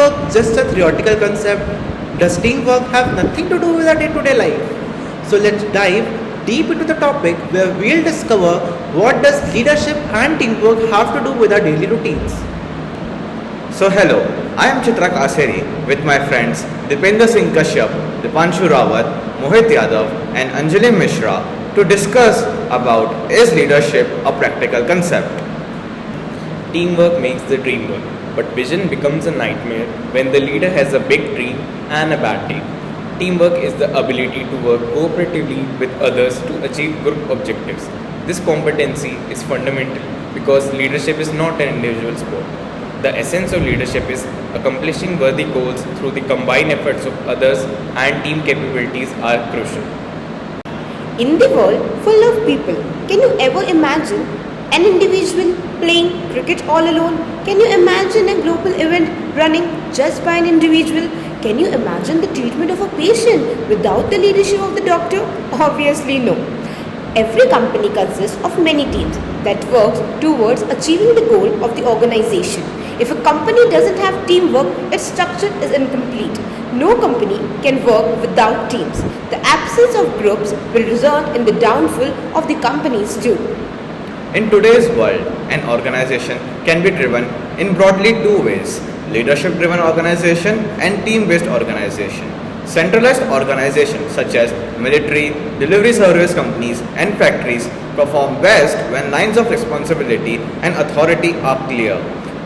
teamwork just a theoretical concept? Does teamwork have nothing to do with our day-to-day life? So let's dive deep into the topic where we'll discover what does leadership and teamwork have to do with our daily routines. So hello, I am Chitrak Aseri with my friends Dipender Singh Kashyap, Deepanshu Rawat, Mohit Yadav and Anjali Mishra to discuss about is leadership a practical concept. Teamwork makes the dream work, but vision becomes a nightmare when the leader has a big dream and a bad team. Teamwork is the ability to work cooperatively with others to achieve group objectives. This competency is fundamental because leadership is not an individual sport. The essence of leadership is accomplishing worthy goals through the combined efforts of others, and team capabilities are crucial. In the world full of people, can you ever imagine an individual playing cricket all alone? Can you imagine a global event running just by an individual? Can you imagine the treatment of a patient without the leadership of the doctor? Obviously no. Every company consists of many teams that works towards achieving the goal of the organization. If a company doesn't have teamwork, its structure is incomplete. No company can work without teams. The absence of groups will result in the downfall of the companies too. In today's world, an organization can be driven in broadly two ways: leadership driven organization and team based organization. Centralized organizations such as military, delivery service companies and factories perform best when lines of responsibility and authority are clear.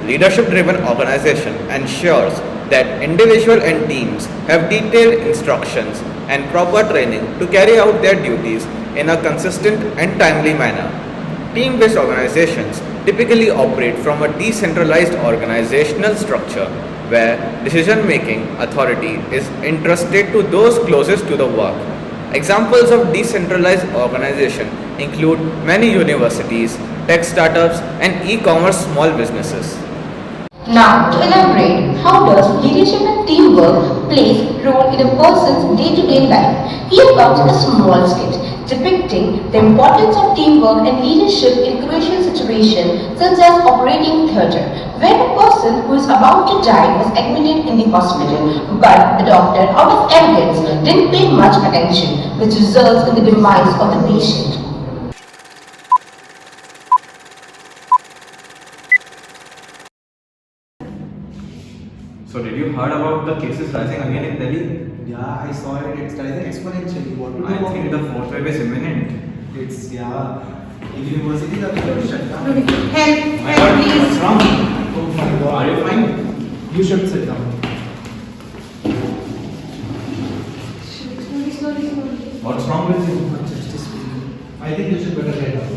Leadership driven organization ensures that individuals and teams have detailed instructions and proper training to carry out their duties in a consistent and timely manner. Team based organizations typically operate from a decentralized organizational structure where decision-making authority is entrusted to those closest to the work. Examples of decentralized organization include many universities, tech startups, and e-commerce small businesses. Now, to elaborate, how does leadership and teamwork plays role in a person's day-to-day life? Here comes a small sketch depicting the importance of teamwork and leadership in crucial situations such as operating theatre, where a person who is about to die was admitted in the hospital, but the doctor, out of arrogance, didn't pay much attention, which results in the demise of the patient. So did you heard about the cases rising again in Delhi? Yeah, I saw it. It's rising exponentially. What to do? I think the fourth wave is imminent. It's universities are going to shut down. My God, what's wrong? Oh my God. Are you fine? You should sit down. What's wrong with you? I think you should better get down.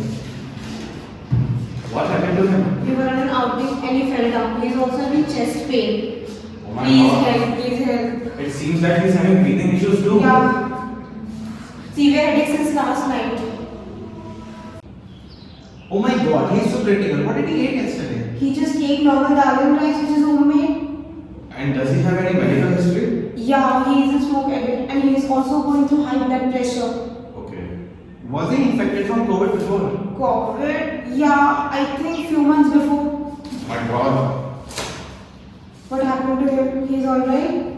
What happened to him? We were on an outing and he fell down. He's also having chest pain. Oh my Please God. help, please help. It seems that he's having breathing issues too. Yeah. Severe headache since last night. Oh my God, he's so critical. What did he eat yesterday? He just ate normal dal and rice which is homemade. And does he have any medical history? Yeah, he is a smoke addict and he is also going through high blood pressure. Okay. Was he infected from COVID before? COVID? Yeah, I think few months before. My God. What happened to him? He's alright?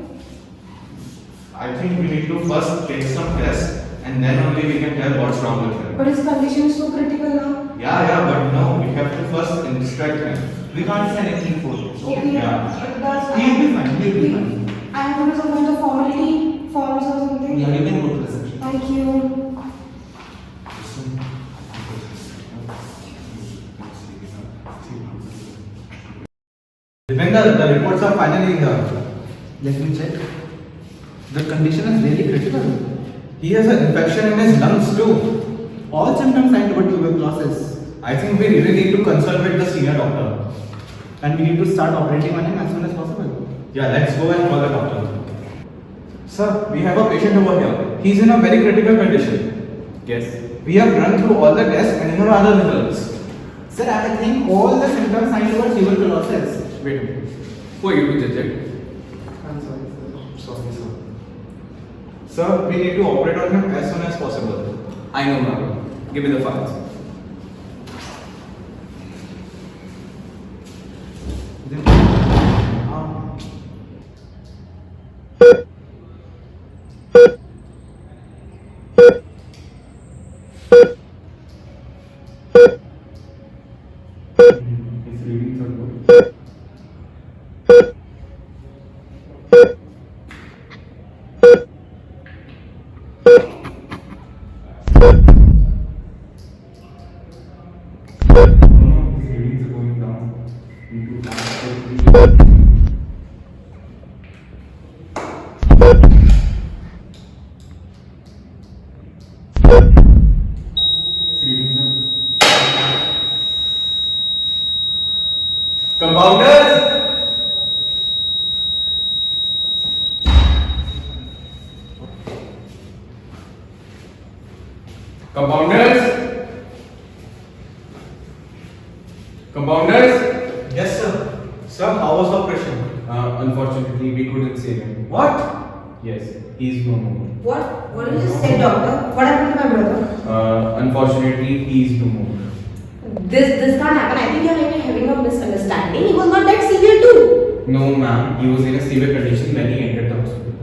I think we need to first take some tests and then only we can tell what's wrong with him. But his condition is so critical now. Yeah, but no, we have to first instruct him. We can't send anything for him. Okay, Yeah. but does He'll be fine. He'll be fine. I have to do some kind of formality forms or something. Yeah, you can go to reception. Thank you. Dipender, the reports are finally here. Let me check. The condition is really critical. He has an infection in his lungs too. All symptoms sign toward tuberculosis. I think we really need to consult with the senior doctor. And we need to start operating on him as soon as possible. Yeah, let's go and call the doctor. Sir, we have a patient over here. He's in a very critical condition. Yes. We have run through all the tests and no other results. Sir, I think all the symptoms sign toward tuberculosis. Wait a minute. Who are you to judge it? I'm sorry, sir. Sorry, sir. Sir, we need to operate on him as soon as possible. I know now. Give me the files. Compounders! Compounders? Compounders? Yes, sir. Sir, how was operation? Unfortunately, we couldn't save him. What? Yes, he's no more. What? What did you just say, doctor? What happened to my brother? Unfortunately, he's no more. This can't happen. I think you're having a misunderstanding. He was not that severe too. No, ma'am. He was in a severe condition when he entered the hospital.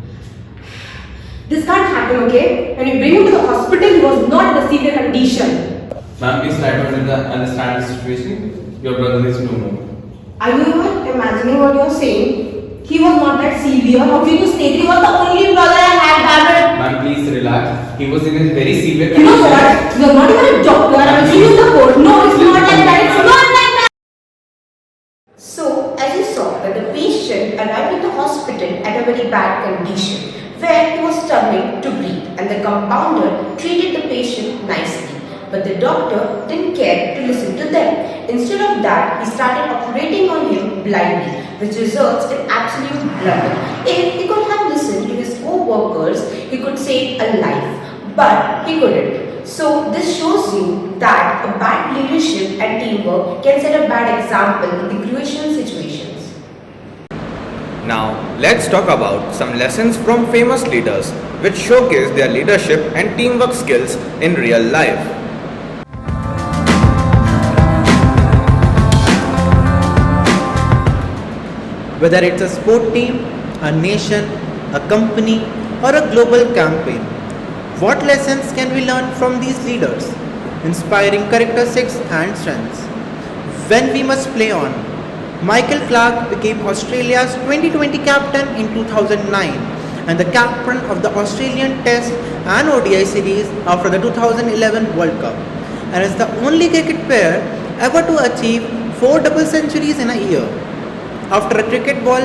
This can't happen, okay? When you bring him to the hospital, he was not in a severe condition. Ma'am, please try to understand the situation. Your brother is no more. Are you even imagining what you're saying? He was not that severe. How can you state he was the only brother I had, David? Ma'am, please relax. He was in a very severe You condition. know what? You're not even a doctor. I'm going to use the code. No, it's not like that. It's not like that. So, as you saw, that the patient arrived at the hospital at a very bad condition, where he was struggling to breathe, and the compounder treated the patient nicely. But the doctor didn't care to listen to them. Instead of that, he started operating on him blindly, which results in absolute blunder. If he could have listened to his co-workers, he could save a life, but he couldn't. So this shows you that a bad leadership and teamwork can set a bad example in the crucial situations. Now, let's talk about some lessons from famous leaders which showcase their leadership and teamwork skills in real life. Whether it's a sport team, a nation, a company, or a global campaign, what lessons can we learn from these leaders? Inspiring characteristics and strengths. When we must play on. Michael Clarke became Australia's 2020 captain in 2009 and the captain of the Australian Test and ODI series after the 2011 World Cup, and is the only cricket player ever to achieve 4 double centuries in a year. After a cricket ball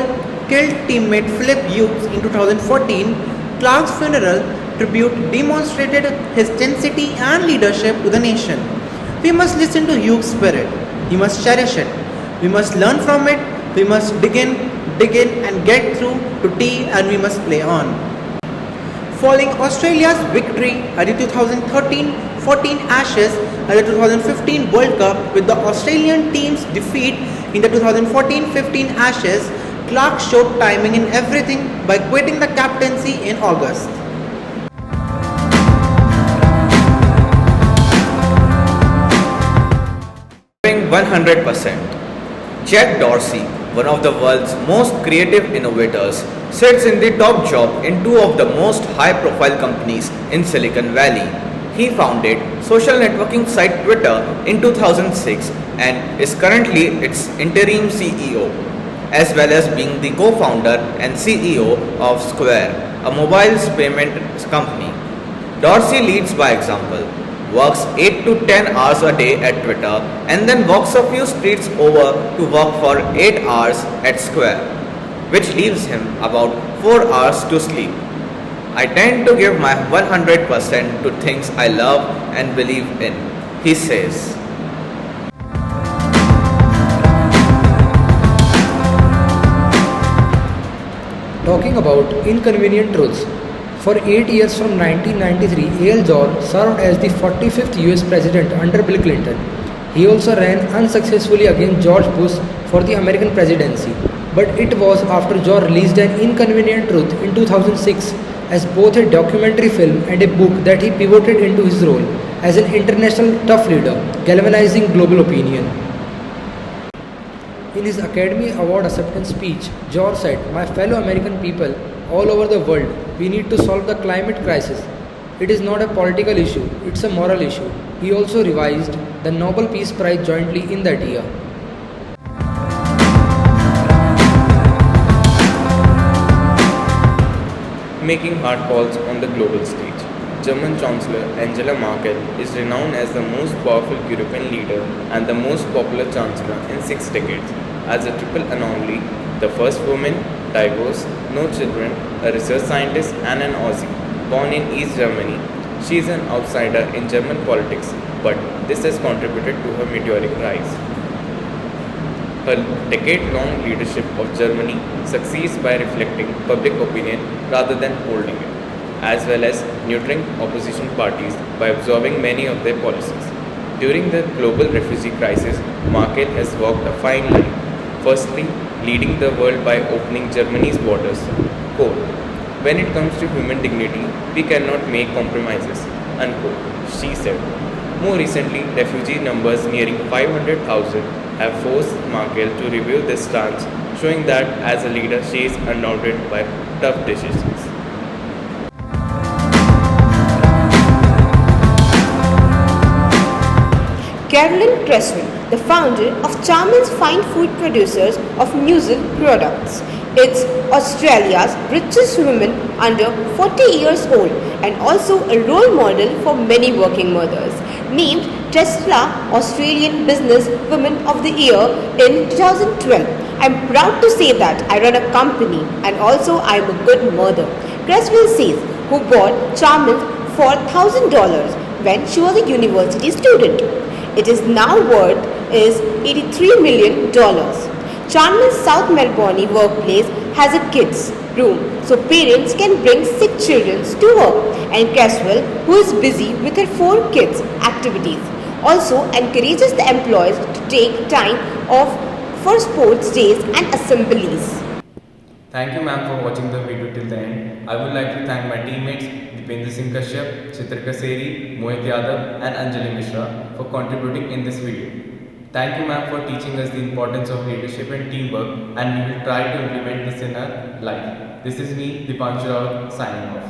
killed teammate Philip Hughes in 2014, Clarke's funeral tribute demonstrated his tenacity and leadership to the nation. We must listen to Hughes' spirit. We must cherish it. We must learn from it. We must dig in and get through to tea, and we must play on. Following Australia's victory at the 2013-14 Ashes and the 2015 World Cup with the Australian team's defeat in the 2014-15 Ashes, Clarke showed timing in everything by quitting the captaincy in August. 100%. Jack Dorsey, one of the world's most creative innovators, sits in the top job in two of the most high-profile companies in Silicon Valley. He founded social networking site Twitter in 2006 and is currently its interim CEO, as well as being the co-founder and CEO of Square, a mobile payment company. Dorsey leads by example, works 8 to 10 hours a day at Twitter and then walks a few streets over to work for 8 hours at Square, which leaves him about 4 hours to sleep. I tend to give my 100% to things I love and believe in, he says. Talking about inconvenient truths. For 8 years from 1993, A.L. Gore served as the 45th US President under Bill Clinton. He also ran unsuccessfully against George Bush for the American presidency. But it was after Gore released An Inconvenient Truth in 2006 as both a documentary film and a book that he pivoted into his role as an international tough leader, galvanizing global opinion. In his Academy Award acceptance speech, George said, "My fellow American people all over the world, we need to solve the climate crisis. It is not a political issue, it's a moral issue." He also revised the Nobel Peace Prize jointly in that year. Making hard calls on the global stage. German Chancellor Angela Merkel is renowned as the most powerful European leader and the most popular chancellor in 6 decades. As a triple anomaly, the first woman, divorced, no children, a research scientist and an Aussie, born in East Germany. She is an outsider in German politics, but this has contributed to her meteoric rise. Her decade-long leadership of Germany succeeds by reflecting public opinion rather than holding it, as well as neutering opposition parties by absorbing many of their policies. During the global refugee crisis, Merkel has walked a fine line. Firstly, leading the world by opening Germany's borders. Quote, "When it comes to human dignity, we cannot make compromises," unquote, she said. More recently, refugee numbers nearing 500,000 have forced Merkel to review this stance, showing that as a leader she is undaunted by tough decisions. Carolyn Cresswell, the founder of Charman's Fine Food Producers of Muesli Products. It's Australia's richest woman under 40 years old and also a role model for many working mothers. Named Tesla Australian Business Woman of the Year in 2012. I'm proud to say that I run a company and also I'm a good mother. Cresswell says, who bought Charman for $1,000 when she was a university student. It is now worth is $83 million. Charman's South Melbourne workplace has a kids room so parents can bring sick children to work, and Cresswell, who is busy with her 4 kids' activities, also encourages the employees to take time off for sports days and assemblies. Thank you, ma'am, for watching the video till the end. I would like to thank my teammates Dipender Kashyap, Chitrak Aseri, Mohit Yadav and Anjali Mishra for contributing in this video. Thank you, ma'am, for teaching us the importance of leadership and teamwork, and we will try to implement this in our life. This is me, Deepanshu Rawat, signing off.